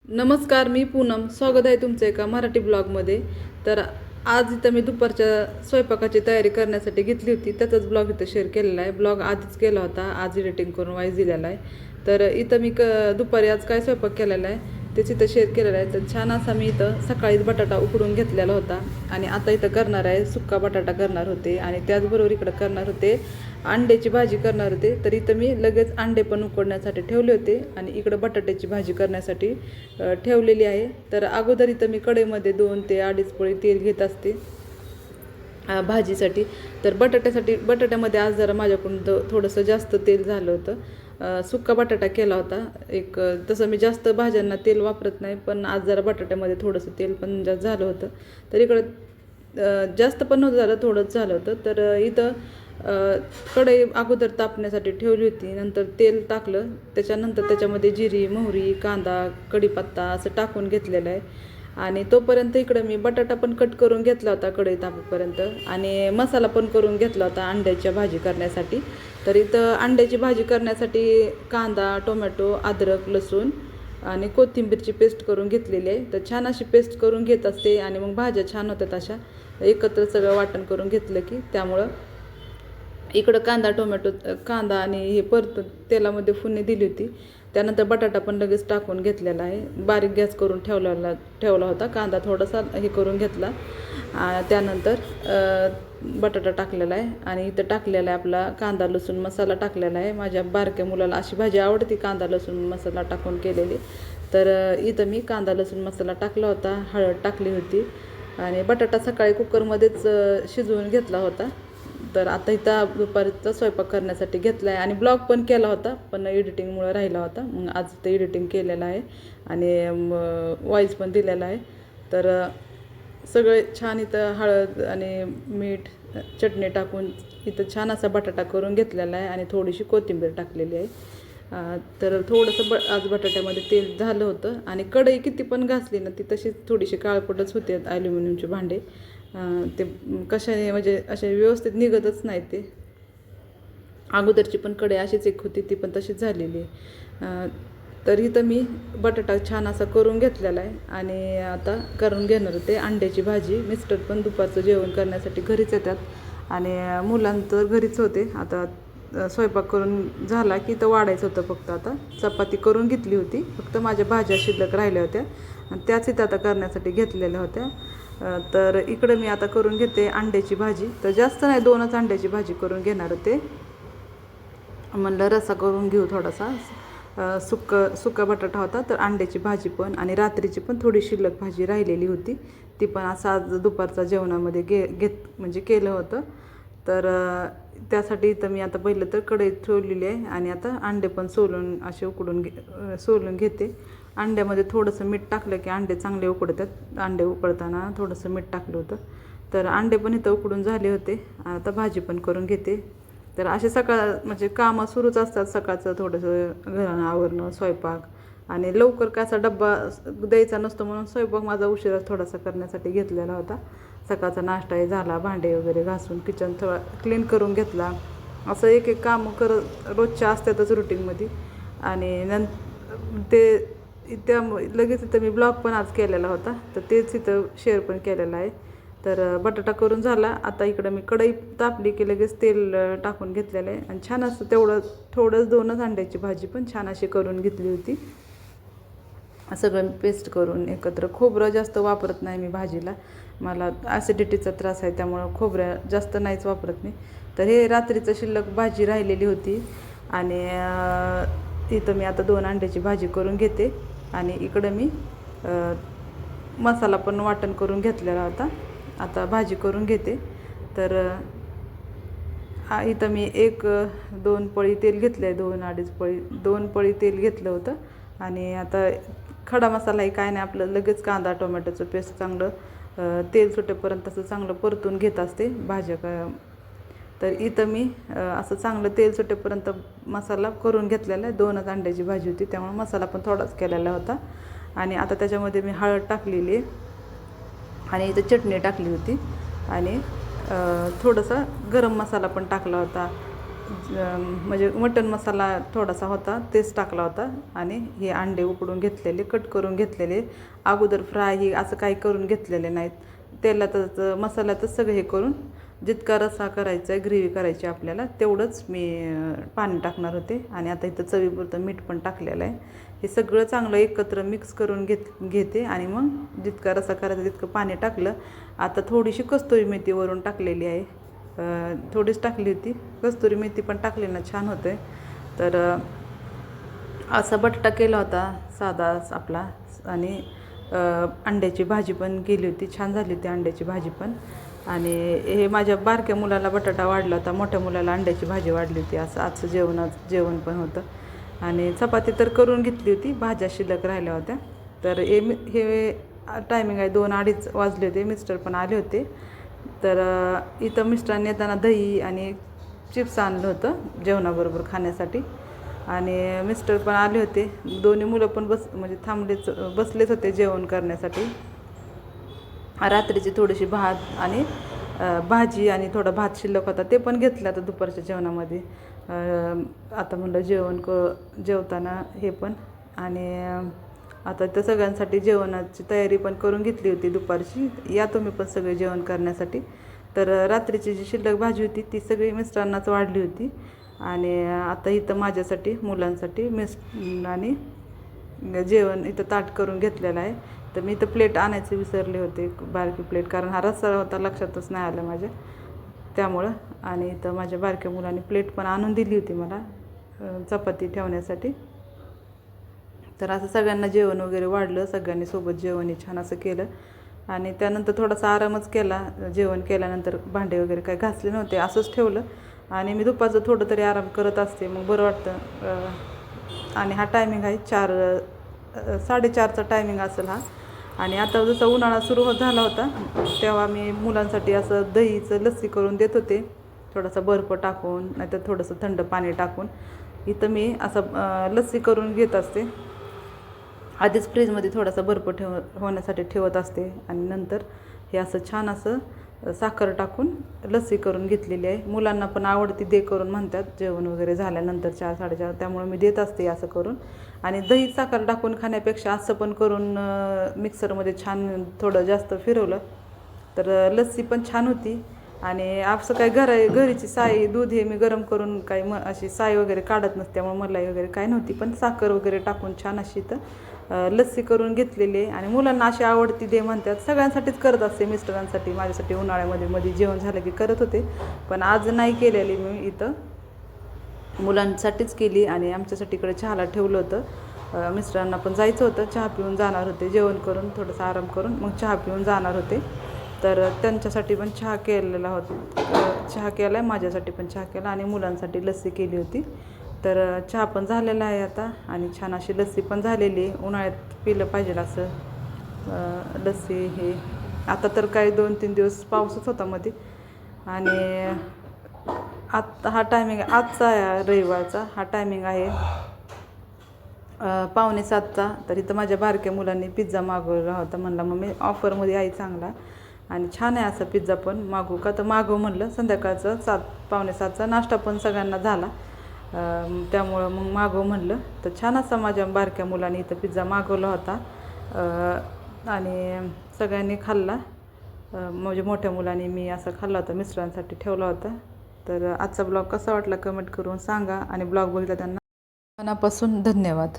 नमस्कार, मी पूनम. स्वागत आहे तुमचं एका मराठी ब्लॉगमध्ये. तर आज इथं मी दुपारच्या स्वयंपाकाची तयारी करण्यासाठी घेतली होती. त्याचाच ब्लॉग इथं शेअर केलेला आहे. ब्लॉग आधीच केला होता, आज एडिटिंग करून वाईज दिलेला आहे. तर इथं मी दुपारी आज काय स्वयंपाक केलेला आहे तेच इथं शेअर केलेलं आहे. तर छान असा मी इथं सकाळीच बटाटा उकडून घेतलेला होता आणि आता इथं करणार आहे सुक्का बटाटा करणार होते आणि त्याचबरोबर इकडं करणार होते अंड्याची भाजी करणार होते. तर इथं मी लगेच अंडे पण उकडण्यासाठी ठेवले होते आणि इकडं बटाट्याची भाजी करण्यासाठी ठेवलेली आहे. तर अगोदर इथं मी कढईमध्ये 2 ते 2.5 पळी तेल घेत असते भाजीसाठी. तर बटाट्यामध्ये आज जरा माझ्याकडून थोडंसं जास्त तेल झालं होतं. सुक्का बटाटा केला होता तसं मी जास्त भाज्यांना तेल वापरत नाही, पण आज जरा बटाट्यामध्ये थोडंसं तेल पण जास्त झालं होतं. तर इकडं जास्त पण नव्हतं झालं, थोडंच झालं होतं. तर इथं कढई अगोदर तापण्यासाठी ठेवली होती. नंतर तेल टाकलं, त्याच्यानंतर त्याच्यामध्ये जिरी, मोहरी, कांदा, कढीपत्ता असं टाकून घेतलेलं आहे आणि तोपर्यंत इकडं मी बटाटा पण कट करून घेतला होता कढई तापेपर्यंत आणि मसाला पण करून घेतला होता अंड्याच्या भाजी करण्यासाठी. तर इथं अंड्याची भाजी करण्यासाठी कांदा, टोमॅटो, अद्रक, लसूण आणि कोथिंबीरची पेस्ट करून घेतलेली आहे. तर छान अशी पेस्ट करून घेत असते आणि मग भाज्या छान होतात अशा एकत्र सगळं वाटण करून घेतलं की. त्यामुळं इकडं कांदा आणि हे परतून तेलामध्ये फोडणी दिली होती. त्यानंतर बटाटा पण लगेच टाकून घेतलेला आहे. बारीक गॅस करून ठेवला होता. कांदा थोडासा हे करून घेतला. त्यानंतर बटाटा टाकलेला आहे आणि इथं टाकलेला आहे आपला कांदा लसूण मसाला टाकलेला आहे. माझ्या बारक्या मुलाला अशी भाजी आवडते कांदा लसूण मसाला टाकून केलेली. तर इथं मी कांदा लसूण मसाला टाकला होता, हळद टाकली होती आणि बटाटा सकाळी कुकरमध्येच शिजवून घेतला होता. तर आता इथं दुपारचा स्वयंपाक करण्यासाठी घेतला आहे आणि ब्लॉग पण केला होता, पण एडिटिंगमुळं राहिला होता. मग आज ते एडिटिंग केलेलं आहे आणि वॉईस पण दिलेला आहे. तर सगळे छान इथं हळद आणि मीठ, चटणी टाकून इथं छान असा बटाटा करून घेतलेला आहे आणि थोडीशी कोथिंबीर टाकलेली आहे. तर थोडंसं आज बटाट्यामध्ये तेल झालं होतं आणि कढई किती पण घासली ना ती तशीच थोडीशी काळपटच होते. ॲल्युमिनियमचे भांडे ते कशाने म्हणजे असे व्यवस्थित निघतच नाही ते. अगोदरची पण कढई अशीच एक होती, ती पण तशीच झालेली आहे. तर इथं मी बटाटा छान असा करून घेतलेला आहे आणि आता करून घेणार होते अंड्याची भाजी. मिस्टर पण दुपारचं जेवण करण्यासाठी घरीच येतात आणि मुलांचं घरीच होते. आता स्वयंपाक करून झाला की तर वाढायचं होतं फक्त. आता चपाती करून घेतली होती, फक्त माझ्या भाज्या शिल्लक राहिल्या होत्या आणि त्याच इथं आता करण्यासाठी घेतलेल्या होत्या. तर इकडं मी आता करून घेते अंड्याची भाजी. तर जास्त नाही, 2च अंड्याची भाजी करून घेणार होते. म्हणलं रस्सा करून घेऊ थोडासा. सुक्का बटाटा होता, तर अंड्याची भाजी पण आणि रात्रीची पण थोडी शिल्लक भाजी राहिलेली होती, ती पण असं आज दुपारच्या जेवणामध्ये म्हणजे केलं होतं. तर त्यासाठी इथं मी आता पहिलं तर कढईत ठेवलेली आहे आणि आता अंडे पण सोलून असे सोलून घेते. अंड्यामध्ये थोडंसं मीठ टाकलं की अंडे चांगले उकडतात. अंडे उकडताना थोडंसं मीठ टाकलं होतं. तर अंडे पण इथं उकडून झाले होते. आता भाजी पण करून घेते. तर असे म्हणजे कामं सुरूच असतात सकाळचं, थोडंसं घरानं आवरणं, स्वयंपाक आणि लवकर कसा डब्बा द्यायचा नसतो म्हणून स्वयंपाक माझा उशिरा थोडासा करण्यासाठी घेतलेला होता. सकाळचा नाश्ताही झाला, भांडे वगैरे घासून किचन थोडा क्लीन करून घेतला. असं एक एक कामं करत रोजच्या असतातच रुटीनमध्ये आणि ते लगेच इथं मी ब्लॉग पण आज केलेला होता, तर तेच इथं शेअर पण केलेलं आहे. तर बटाटा करून झाला. आता इकडं मी कढई तापली की लगेच तेल टाकून घेतलेलं आहे आणि छान असं थोडंच 2च अंड्याची भाजी पण छान अशी करून घेतली होती. सगळं पेस्ट करून एकत्र. खोबरं जास्त वापरत नाही मी भाजीला, मला ॲसिडिटीचा त्रास आहे त्यामुळं खोबऱ्या जास्त नाहीच वापरत मी. तर हे रात्रीचं शिल्लक भाजी राहिलेली होती आणि इथं मी आता 2 अंड्याची भाजी करून घेते आणि इकडं मी मसाला पण वाटण करून घेतलेला होता. आता भाजी करून घेते. तर इथं मी 2 पळी तेल घेतलं आहे, 2 पळी तेल घेतलं होतं आणि आता खडा मसालाही काय नाही, आपलं लगेच कांदा टोमॅटोचं पेस्ट चांगलं तेल सुटेपर्यंत असं चांगलं परतून घेत असते भाज्या तर इथं मी असं चांगलं तेल सुटेपर्यंत मसाला करून घेतलेला आहे. 2च अंड्याची भाजी होती त्यामुळे मसाला पण थोडाच केलेला होता आणि आता त्याच्यामध्ये मी हळद टाकलेली आहे आणि इथं चटणी टाकली होती आणि थोडासा गरम मसाला पण टाकला होता म्हणजे मटण मसाला थोडासा होता तेच टाकला होता आणि हे अंडे उकडून घेतलेले कट करून घेतलेले. अगोदर फ्राय ही असं काही करून घेतलेले नाहीत. तेलातच मसाल्यातच सगळं हे करून जितका रस्सा करायचा आहे ग्रेव्ही करायची आपल्याला तेवढंच मी पाणी टाकणार होते. आणि आता इथं चवीपुरतं मीठ पण टाकलेलं आहे. हे सगळं चांगलं एकत्र मिक्स करून घेते आणि मग जितका रस्सा करायचा तितकं पाणी टाकलं. आता थोडीशी कस्तुरी मेथी वरून टाकलेली आहे. थोडीच टाकली होती. कस्तुरी मेथी पण टाकली ना छान होते. तर असा बटाटा केला होता साधा आपला. आणि अंड्याची भाजी पण केली होती. छान झाली होती अंड्याची भाजी पण. आणि हे माझ्या बारक्या मुलाला बटाटा वाढला होता, मोठ्या मुलाला अंड्याची भाजी वाढली होती. असं आजचं जेवण पण होतं. आणि चपाती तर करून घेतली होती, भाज्या शिल्लक राहिल्या होत्या. तर हे टायमिंग आहे 2-2:30 वाजले होते. मिस्टर पण आले होते. तर इथं मिस्टरांनी येताना दही आणि चिप्स आणलं होतं जेवणाबरोबर खाण्यासाठी. आणि मिस्टर पण आले होते. दोन्ही मुलं पण म्हणजे बसलेच होते जेवण करण्यासाठी. रात्रीची थोडीशी भात आणि भाजी आणि थोडा भात शिल्लक होता ते पण घेतलं आता दुपारच्या जेवणामध्ये. आता म्हणलं जेवताना हे पण. आणि आता त्या सगळ्यांसाठी जेवणाची तयारी पण करून घेतली होती दुपारची. या तुम्ही पण सगळे जेवण करण्यासाठी. तर रात्रीची जी शिल्लक भाजी होती ती सगळी मिस्टरांनाच वाढली होती. आणि आता इथं माझ्यासाठी मुलांसाठी आणि जेवण इथं ताट करून घेतलेलं आहे. तर मी इथं प्लेट आणायचे विसरले होते, बारकी प्लेट, कारण हा रस्सा होता लक्षातच नाही आलं माझ्या त्यामुळं. आणि इथं माझ्या बारक्या मुलांनी प्लेट पण आणून दिली होती मला चपाती ठेवण्यासाठी. तर असं सगळ्यांना जेवण वगैरे वाढलं. सगळ्यांनी सोबत जेवण छान असं केलं. आणि त्यानंतर थोडासा आरामच केला. जेवण केल्यानंतर भांडे वगैरे काही घासले नव्हते, असंच ठेवलं. आणि मी दुपारचं थोडं तरी आराम करत असते, मग बरं वाटतं. आणि हा टायमिंग आहे 4-4:30चा टायमिंग असेल हा. आणि आता जसा उन्हाळा सुरू झाला होता तेव्हा मी मुलांसाठी असं दहीचं लस्सी करून देत होते, थोडासा बर्फ टाकून नाहीतर थोडंसं थंड पाणी टाकून. इथं मी असं लस्सी करून घेत असते. आधीच फ्रीजमध्ये थोडासा बर्फ होण्यासाठी ठेवत असते. आणि नंतर हे असं छान असं साखर टाकून लस्सी करून घेतलेली आहे. मुलांना पण आवडती, दे करून म्हणतात जेवण वगैरे झाल्यानंतर 4-4:30. त्यामुळे मी देत असते असं करून. आणि दही साखर टाकून खाण्यापेक्षा असं पण करून मिक्सरमध्ये छान थोडं जास्त फिरवलं तर लस्सी पण छान होती. आणि असं काही घरीची साई दूध हे मी गरम करून काही अशी साई वगैरे काढत नसते, त्यामुळे मलाई वगैरे काय नव्हती. पण साखर वगैरे टाकून छान अशी तर लस्सी करून घेतलेली आहे. आणि मुलांना अशी आवडती दे म्हणतात. सगळ्यांसाठीच करत असते, मिस्टरांसाठी, माझ्यासाठी उन्हाळ्यामध्ये जेवण झालं की करत होते. पण आज नाही केलेली मी इथं, मुलांसाठीच केली. आणि आमच्यासाठी इकडे चहाला ठेवलं होतं. मिस्टरांना पण जायचं होतं, चहा पिऊन जाणार होते. जेवण करून थोडंसं आराम करून मग चहा पिऊन जाणार होते. तर त्यांच्यासाठी पण चहा केलेला होता, चहा केला आहे, माझ्यासाठी पण चहा केला आणि मुलांसाठी लस्सी केली होती. तर चहा पण झालेला आहे आता आणि छान अशी लस्सी पण झालेली आहे. उन्हाळ्यात पिलं पाहिजे असं लस्सी हे. आता तर काही 2-3 दिवस पाऊसच होता मध्ये. आणि आत्ता हा टायमिंग आजचा आहे रविवारचा, हा टायमिंग आहे 6:45चा. तर इथं माझ्या बारक्या मुलांनी पिझ्झा मागवला होता. म्हणला मम्मी ऑफरमध्ये आहे चांगला आणि छान आहे असा पिझ्झा, पण मागवू का? तर मागव म्हणलं. संध्याकाळचं 7:45चा नाश्ता पण सगळ्यांना झाला, त्यामुळं मग मागव म्हणलं. तर छान असा माझ्या बारक्या मुलांनी इथं पिझ्झा मागवला होता आणि सगळ्यांनी खाल्ला. म्हणजे मोठ्या मुलांनी मी असं खाल्ला होता, मिस्टरांसाठी ठेवला होता. तर आजचा ब्लॉग कसा वाटला कमेंट करून सांगा. आणि ब्लॉग बघितला त्यांना मनापासून धन्यवाद.